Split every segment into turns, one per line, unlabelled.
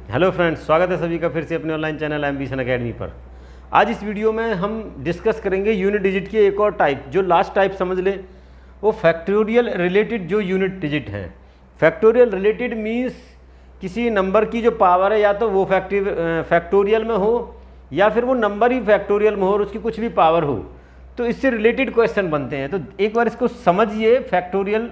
Hello friends, स्वागत है सभी का फिर से अपने ऑनलाइन चैनल एम्बिशन एकेडमी पर। आज इस वीडियो में हम डिस्कस करेंगे यूनिट डिजिट की एक और टाइप, जो लास्ट टाइप समझ लें वो फैक्टोरियल रिलेटेड जो यूनिट डिजिट हैं। फैक्टोरियल रिलेटेड मीन्स किसी नंबर की जो पावर है या तो वो फैक्टोरियल में हो या फिर वो नंबर ही फैक्टोरियल में हो और उसकी कुछ भी पावर हो, तो इससे रिलेटेड क्वेश्चन बनते हैं। तो एक बार इसको समझिए। फैक्टोरियल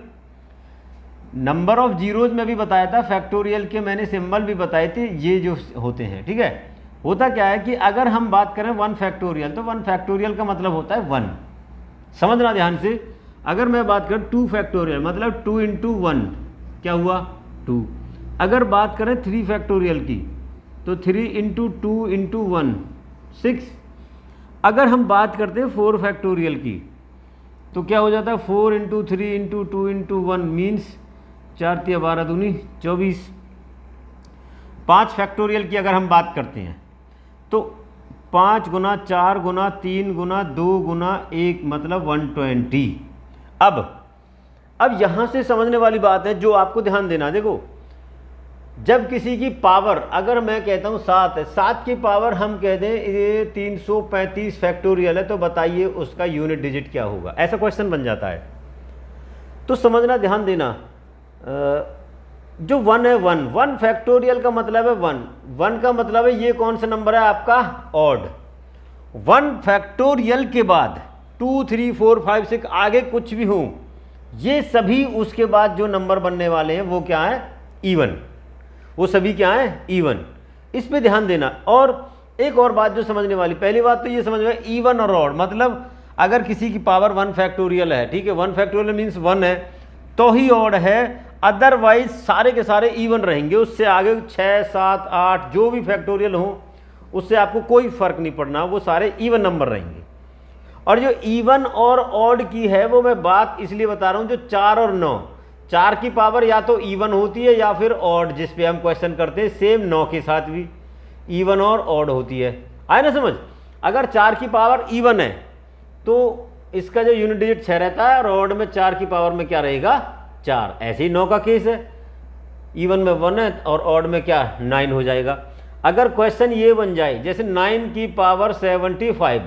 नंबर ऑफ जीरोज में भी बताया था, फैक्टोरियल के मैंने सिंबल भी बताए थे, ये जो होते हैं। ठीक है, होता क्या है कि अगर हम बात करें 1 फैक्टोरियल, तो 1 फैक्टोरियल का मतलब होता है 1। समझना ध्यान से। अगर मैं बात करूं 2 फैक्टोरियल मतलब 2 इंटू 1 क्या हुआ 2। अगर बात करें 3 फैक्टोरियल की तो 3 इंटू 2 इंटू 1 6। अगर हम बात करते हैं 4 फैक्टोरियल की तो क्या हो जाता है 4 इंटू 3 इंटू 2 इंटू 1 मीन्स 4 × 12 दूनी 24। 5 फैक्टोरियल की अगर हम बात करते हैं तो 5 गुना 4 गुना 3 गुना 2 गुना 1 मतलब 120। अब यहाँ से समझने वाली बात है जो आपको ध्यान देना। देखो, जब किसी की पावर, अगर मैं कहता हूँ 7 है, 7 की पावर हम कह दें ये 335 फैक्टोरियल है, तो बताइए उसका यूनिट डिजिट क्या होगा। ऐसा क्वेश्चन बन जाता है। तो समझना, ध्यान देना। जो 1 है 1 फैक्टोरियल का मतलब है 1 का मतलब है ये कौन सा नंबर है आपका ऑड। 1 फैक्टोरियल के बाद 2 3 4 5 6 आगे कुछ भी हो, ये सभी उसके बाद जो नंबर बनने वाले हैं वो क्या है इवन। वो सभी क्या है इवन। इस पे ध्यान देना। और एक और बात जो समझने वाली, पहली बात तो ये समझ में इवन और ऑड मतलब अगर किसी की पावर 1 फैक्टोरियल है, ठीक है, 1 फैक्टोरियल मीन्स 1 है तो ही ऑड है, अदरवाइज सारे के सारे इवन रहेंगे। उससे आगे 6 7 8 जो भी फैक्टोरियल हो उससे आपको कोई फर्क नहीं पड़ना, वो सारे इवन नंबर रहेंगे। और जो इवन और ऑड की है वो मैं बात इसलिए बता रहा हूं, जो 4 और 9, 4 की पावर या तो इवन होती है या फिर ऑड, जिस पे हम क्वेश्चन करते हैं सेम 9 के साथ भी इवन और ऑड होती है। आए ना समझ। अगर 4 की पावर इवन है तो इसका जो यूनिट डिजिट 6 रहता है और ऑड में 4 की पावर में क्या रहेगा 4। ऐसे ही 9 का केस है, इवन में 1 है और ऑड में क्या 9 हो जाएगा। अगर क्वेश्चन ये बन जाए जैसे 9 की पावर 75,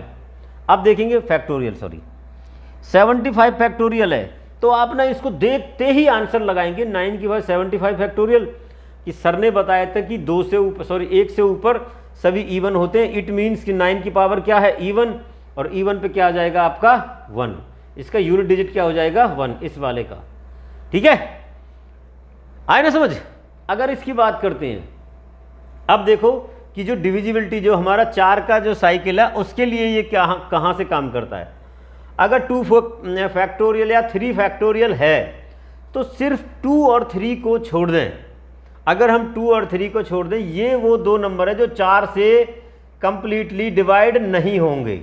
अब देखेंगे फैक्टोरियल, 75 फैक्टोरियल है तो आप ना इसको देखते ही आंसर लगाएंगे 9 की पावर 75 फैक्टोरियल। कि सर ने बताया था कि 1 से ऊपर सभी इवन होते हैं। इट मीन्स कि 9 की पावर क्या है इवन, और इवन पे क्या आ जाएगा आपका 1। इसका यूनिट डिजिट क्या हो जाएगा 1 इस वाले का। ठीक है, आए ना समझ। अगर इसकी बात करते हैं, अब देखो कि जो डिविजिबिलिटी, जो हमारा 4 का जो साइकिल है उसके लिए ये क्या कहाँ से काम करता है। अगर 2 फैक्टोरियल या 3 फैक्टोरियल है तो सिर्फ 2 और 3 को छोड़ दें। अगर हम 2 और 3 को छोड़ दें, ये वो 2 नंबर है जो 4 से कंप्लीटली डिवाइड नहीं होंगे।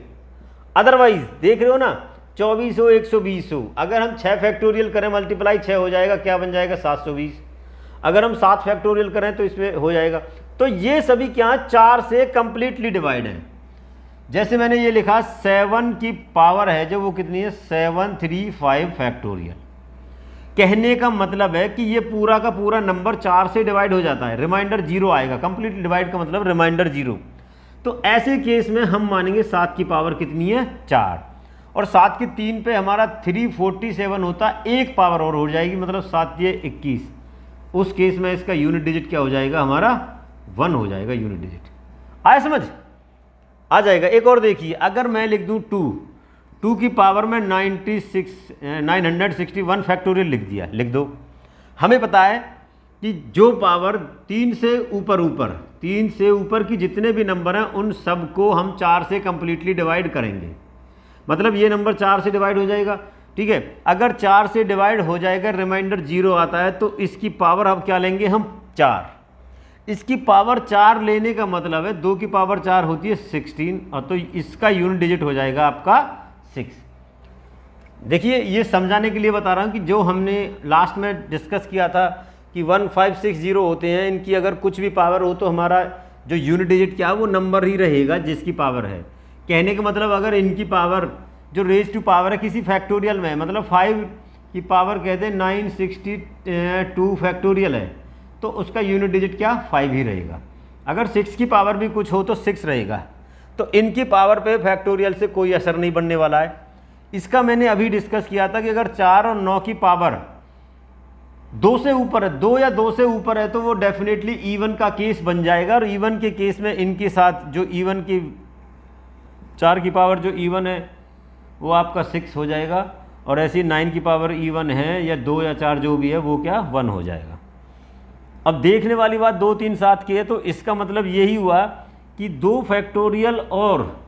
अदरवाइज देख रहे हो ना 24 हो 120 हो, अगर हम 6 फैक्टोरियल करें मल्टीप्लाई 6 हो जाएगा, क्या बन जाएगा 720। अगर हम 7 फैक्टोरियल करें तो इसमें हो जाएगा। तो ये सभी क्या 4 से कंप्लीटली डिवाइड है। जैसे मैंने ये लिखा 7 की पावर है जो वो कितनी है 735 फैक्टोरियल। कहने का मतलब है कि ये पूरा का पूरा नंबर 4 से डिवाइड हो जाता है, रिमाइंडर 0 आएगा। कंप्लीटली डिवाइड का मतलब रिमाइंडर 0। तो ऐसे केस में हम मानेंगे 7 की पावर कितनी है 4, और 7 की 3 पे हमारा 347 होता, एक पावर और हो जाएगी मतलब 7 ये 21। उस केस में इसका यूनिट डिजिट क्या हो जाएगा हमारा 1 हो जाएगा यूनिट डिजिट। आया समझ, आ जाएगा। एक और देखिए, अगर मैं लिख दूं 2 की पावर में 961 फैक्टोरियल लिख दिया, लिख दो। हमें पता है कि जो पावर 3 से ऊपर की जितने भी नंबर हैं उन सबको हम 4 से कंप्लीटली डिवाइड करेंगे। मतलब ये नंबर 4 से डिवाइड हो जाएगा। ठीक है, अगर 4 से डिवाइड हो जाएगा, रिमाइंडर 0 आता है, तो इसकी पावर अब क्या लेंगे हम 4। इसकी पावर 4 लेने का मतलब है 2 की पावर 4 होती है 16, और तो इसका यूनिट डिजिट हो जाएगा आपका 6। देखिए, ये समझाने के लिए बता रहा हूँ कि जो हमने लास्ट में डिस्कस किया था कि 1560 होते हैं, इनकी अगर कुछ भी पावर हो तो हमारा जो यूनिट डिजिट क्या है वो नंबर ही रहेगा जिसकी पावर है। कहने का मतलब अगर इनकी पावर जो रेज टू पावर है किसी फैक्टोरियल में, मतलब 5 की पावर कहते हैं 962 फैक्टोरियल है, तो उसका यूनिट डिजिट क्या 5 ही रहेगा। अगर 6 की पावर भी कुछ हो तो 6 रहेगा। तो इनकी पावर पे फैक्टोरियल से कोई असर नहीं बनने वाला है। इसका मैंने अभी डिस्कस किया था कि अगर 4 और 9 की पावर 2 से ऊपर है, 2 या 2 से ऊपर है, तो वो डेफिनेटली इवन का केस बन जाएगा। और इवन के केस में इनके साथ जो इवन की 4 की पावर जो इवन है वो आपका 6 हो जाएगा, और ऐसी 9 की पावर इवन है या 2 या 4 जो भी है वो क्या 1 हो जाएगा। अब देखने वाली बात 2, 3, 7 की है, तो इसका मतलब यही हुआ कि 2 फैक्टोरियल और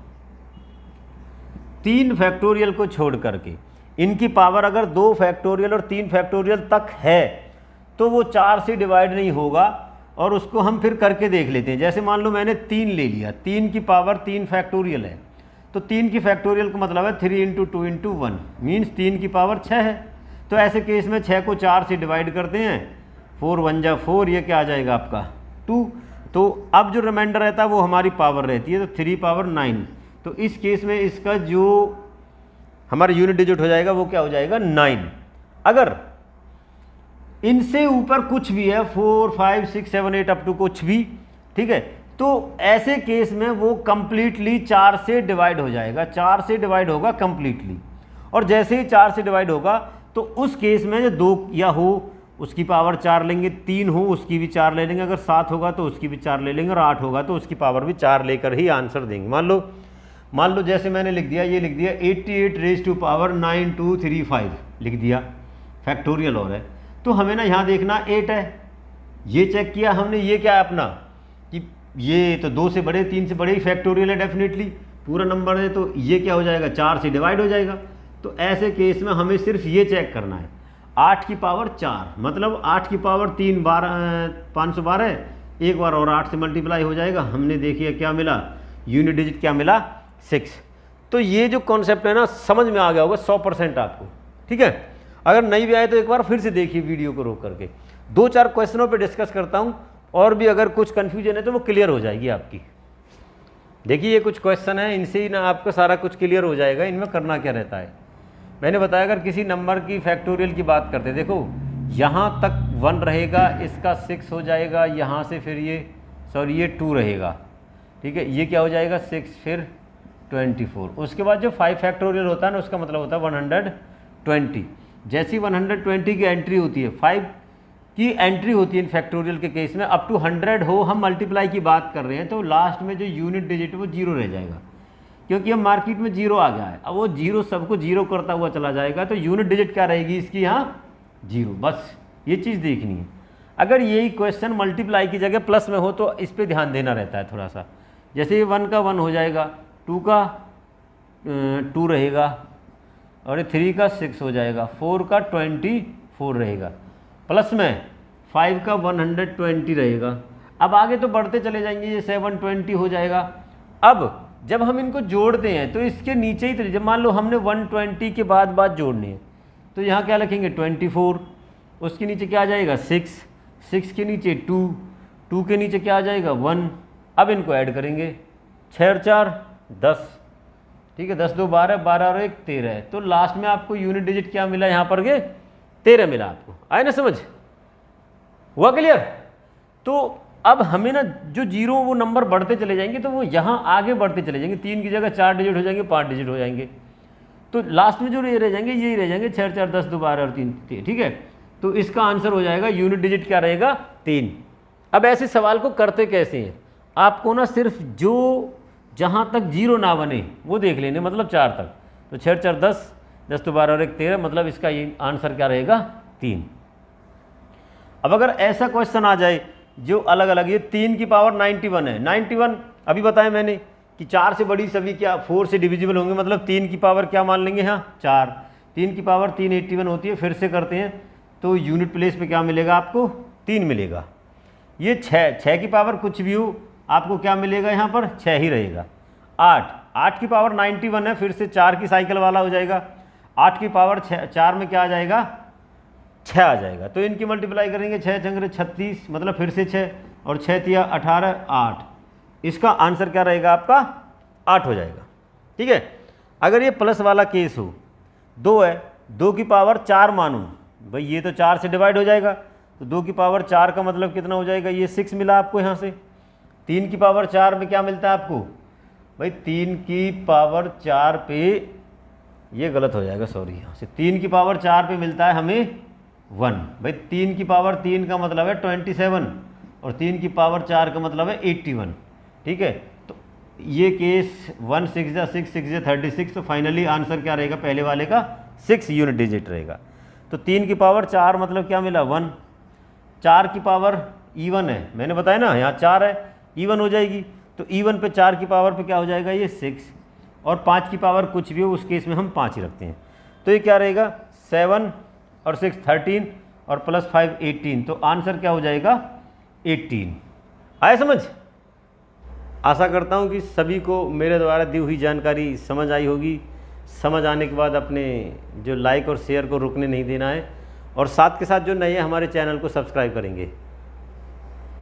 3 फैक्टोरियल को छोड़ करके इनकी पावर अगर 2 फैक्टोरियल और 3 फैक्टोरियल तक है तो वो 4 से डिवाइड नहीं होगा। और उसको हम फिर करके देख लेते हैं। जैसे मान लो मैंने 3 ले लिया, 3 की पावर 3 फैक्टोरियल है, तो 3 की फैक्टोरियल का मतलब है 3 × 2 × 1 मीन्स 3 की पावर 6 है। तो ऐसे केस में 6 को 4 से डिवाइड करते हैं, 4 × 1 = 4, ये क्या आ जाएगा आपका 2। तो अब जो रिमाइंडर रहता है वो हमारी पावर रहती है, तो 3 पावर 9। तो इस केस में इसका जो हमारा यूनिट डिजिट हो जाएगा वो क्या हो जाएगा 9। अगर इनसे ऊपर कुछ भी है 4, 5, 6, 7, 8 अप टू कुछ भी, ठीक है, तो ऐसे केस में वो कंप्लीटली 4 से डिवाइड हो जाएगा, 4 से डिवाइड होगा कंप्लीटली। और जैसे ही 4 से डिवाइड होगा तो उस केस में जो 2 या हो उसकी पावर 4 लेंगे, 3 हो उसकी भी 4 ले लेंगे, अगर 7 होगा तो उसकी भी 4 ले लेंगे, और 8 होगा तो उसकी पावर भी 4 लेकर ही आंसर देंगे। मान लो जैसे मैंने लिख दिया, ये लिख दिया 88⁻9�235 लिख दिया, फैक्टोरियल और है, तो हमें ना यहाँ देखना 8 है, ये चेक किया हमने, ये क्या है अपना कि ये तो 2 से बड़े 3 से बड़े ही फैक्टोरियल है, डेफिनेटली पूरा नंबर है, तो ये क्या हो जाएगा 4 से डिवाइड हो जाएगा। तो ऐसे केस में हमें सिर्फ ये चेक करना है 8 की पावर 4 मतलब 8 की पावर 3 512, एक बार और 8 से मल्टीप्लाई हो जाएगा। हमने देखिए क्या मिला, यूनिट डिजिट क्या मिला 6। तो ये जो कॉन्सेप्ट है ना समझ में आ गया होगा 100% आपको, ठीक है। अगर नहीं भी आए तो एक बार फिर से देखिए वीडियो को रोक करके, 2-4 क्वेश्चनों पे डिस्कस करता हूँ, और भी अगर कुछ कन्फ्यूजन है तो वो क्लियर हो जाएगी आपकी। देखिए ये कुछ क्वेश्चन है, इनसे ही ना आपका सारा कुछ क्लियर हो जाएगा। इनमें करना क्या रहता है, मैंने बताया अगर किसी नंबर की फैक्टोरियल की बात करते, देखो यहाँ तक 1 रहेगा, इसका 6 हो जाएगा, यहाँ से फिर ये ये 2 रहेगा, ठीक है, ये क्या हो जाएगा 6 फिर 24। उसके बाद जो 5 फैक्टोरियल होता है ना उसका मतलब होता है 120। जैसी 120 की एंट्री होती है, 5 की एंट्री होती है इन फैक्टोरियल के केस में, अप टू 100 हो, हम मल्टीप्लाई की बात कर रहे हैं, तो लास्ट में जो यूनिट डिजिट वो 0 रह जाएगा, क्योंकि हम मार्केट में 0 आ गया है। अब वो 0 सबको 0 करता हुआ चला जाएगा, तो यूनिट डिजिट क्या रहेगी इसकी यहाँ 0। बस ये चीज़ देखनी है। अगर यही क्वेश्चन मल्टीप्लाई की जगह प्लस में हो तो इस पर ध्यान देना रहता है थोड़ा सा। जैसे ये 1 का 1 हो जाएगा, 2 का 2 रहेगा, और 3 का 6 हो जाएगा, 4 का 24 रहेगा, प्लस में 5 का 120 रहेगा। अब आगे तो बढ़ते चले जाएंगे, ये 720 हो जाएगा। अब जब हम इनको जोड़ते हैं तो इसके नीचे ही, जब मान लो हमने 120 के बाद जोड़ने हैं तो यहाँ क्या लिखेंगे 24, उसके नीचे क्या आ जाएगा 6 के नीचे 2 के नीचे क्या आ जाएगा 1। अब इनको ऐड करेंगे, 6 और 4 10, ठीक है, 10 2 12, 12 और 1 13 है। तो लास्ट में आपको यूनिट डिजिट क्या मिला यहाँ पर के 13 मिला आपको। आए ना समझ, हुआ क्लियर। तो अब हमें ना जो 0 वो नंबर बढ़ते चले जाएंगे, तो वो यहाँ आगे बढ़ते चले जाएंगे, 3 की जगह 4 डिजिट हो जाएंगे, 5 डिजिट हो जाएंगे, तो लास्ट में जो ये रह जाएंगे यही रह जाएंगे 6 4 10 2 12 और 3, ठीक है। तो इसका आंसर हो जाएगा यूनिट डिजिट क्या रहेगा 3। अब ऐसे सवाल को करते कैसे हैं, आपको ना सिर्फ जो जहाँ तक 0 ना बने वो देख लेने, मतलब 4 तक, तो 6 4 10, 10 2 12 और 1 13, मतलब इसका ये आंसर क्या रहेगा 3। अब अगर ऐसा क्वेश्चन आ जाए जो अलग अलग, ये 3 की पावर 91 है, 91 अभी बताया मैंने कि 4 से बड़ी सभी क्या 4 से डिविजिबल होंगे, मतलब 3 की पावर क्या मान लेंगे यहाँ 4, 3 की पावर 381 होती है। फिर से करते हैं तो यूनिट प्लेस पे क्या मिलेगा आपको 3 मिलेगा। ये 6 की पावर कुछ भी हो आपको क्या मिलेगा यहाँ पर 6 ही रहेगा। 8 की पावर 91 है, फिर से 4 की साइकिल वाला हो जाएगा, 8 की पावर 4 में क्या आ जाएगा 6 आ जाएगा। तो इनकी मल्टीप्लाई करेंगे, 6 चंगरे 36, मतलब फिर से 6 और 6 तिया 18 8, इसका आंसर क्या रहेगा आपका 8 हो जाएगा, ठीक है। अगर ये प्लस वाला केस हो, 2 है, 2 की पावर 4 मानूँ भाई, ये तो 4 से डिवाइड हो जाएगा, तो 2 की पावर 4 का मतलब कितना हो जाएगा, ये 6 मिला आपको यहाँ से, 3 की पावर 4 में क्या मिलता है आपको भाई, 3 की पावर 4 पे, ये गलत हो जाएगा सॉरी, यहाँ से 3 की पावर 4 पे मिलता है हमें 1। भाई 3 की पावर 3 का मतलब है 27 और 3 की पावर 4 का मतलब है 81। ठीक है, तो ये केस 1 6 या 6 6 या 36, तो फाइनली आंसर क्या रहेगा पहले वाले का 6 यूनिट डिजिट रहेगा। तो 3 की पावर 4 मतलब क्या मिला 1, 4 की पावर E1 है, मैंने बताया ना यहाँ 4 है, E1 हो जाएगी, तो E1 पे 4 की पावर पे क्या हो जाएगा ये 6, और 5 की पावर कुछ भी हो उस केस में हम 5 ही रखते हैं। तो ये क्या रहेगा 7 और 6 13 और प्लस 5 18, तो आंसर क्या हो जाएगा 18। आया समझ? आशा करता हूँ कि सभी को मेरे द्वारा दी हुई जानकारी समझ आई होगी। समझ आने के बाद अपने जो लाइक और शेयर को रुकने नहीं देना है, और साथ के साथ जो नए हमारे चैनल को सब्सक्राइब करेंगे।